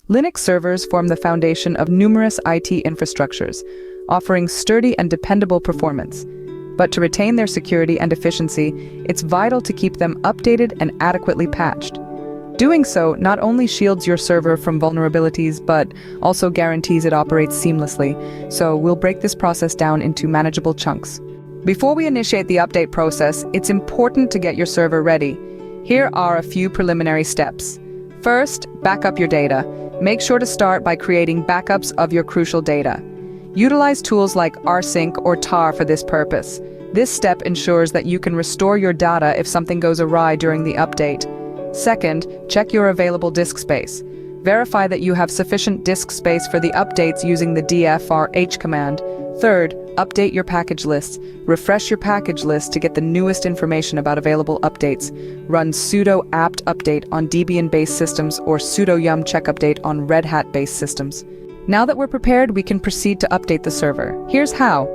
Linux servers form the foundation of numerous IT infrastructures, offering sturdy and dependable performance. But to retain their security and efficiency, it's vital to keep them updated and adequately patched. Doing so not only shields your server from vulnerabilities, but also guarantees it operates seamlessly. So we'll break this process down into manageable chunks. Before we initiate the update process, it's important to get your server ready. Here are a few preliminary steps. First, back up your data. Make sure to start by creating backups of your crucial data. Utilize tools like rsync or tar for this purpose. This step ensures that you can restore your data if something goes awry during the update. Second, check your available disk space. Verify that you have sufficient disk space for the updates using the dfrh command. Third, update your package lists. Refresh your package list to get the newest information about available updates. Run sudo apt update on Debian-based systems or sudo yum check update on Red Hat-based systems. Now that we're prepared, we can proceed to update the server. Here's how.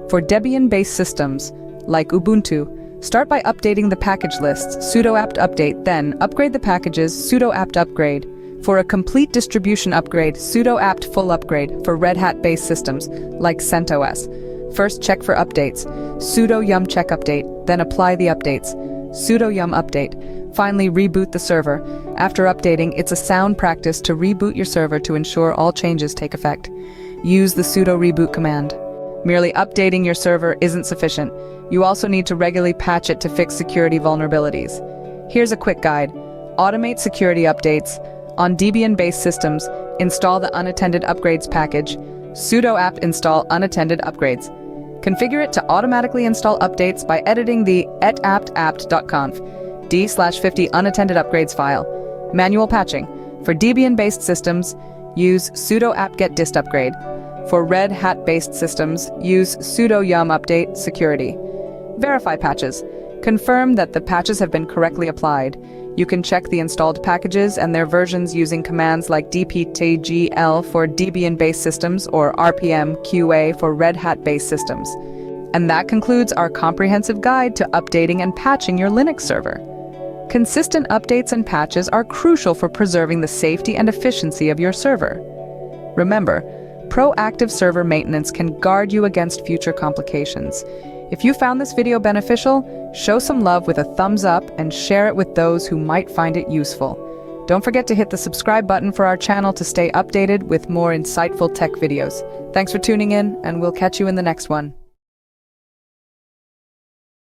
For Debian-based systems, like Ubuntu, start by updating the package lists, sudo apt update, then upgrade the packages, sudo apt upgrade. For a complete distribution upgrade, sudo apt full upgrade for Red Hat-based systems, like CentOS. First check for updates, sudo yum check update, then apply the updates, sudo yum update. Finally, reboot the server. After updating, it's a sound practice to reboot your server to ensure all changes take effect. Use the sudo reboot command. Merely updating your server isn't sufficient. You also need to regularly patch it to fix security vulnerabilities. Here's a quick guide. Automate security updates. On Debian-based systems, install the unattended upgrades package, sudo apt install unattended upgrades. Configure it to automatically install updates by editing the etapt-apt.conf d/50 unattended upgrades file. Manual patching. For Debian-based systems, use sudo apt-get dist upgrade. For Red Hat-based systems, use sudo yum update security. Verify patches. Confirm that the patches have been correctly applied. You can check the installed packages and their versions using commands like dptgl for Debian-based systems or rpm-qa for Red Hat-based systems. And that concludes our comprehensive guide to updating and patching your Linux server. Consistent updates and patches are crucial for preserving the safety and efficiency of your server. Remember, proactive server maintenance can guard you against future complications. If you found this video beneficial, show some love with a thumbs up and share it with those who might find it useful. Don't forget to hit the subscribe button for our channel to stay updated with more insightful tech videos. Thanks for tuning in, and we'll catch you in the next one.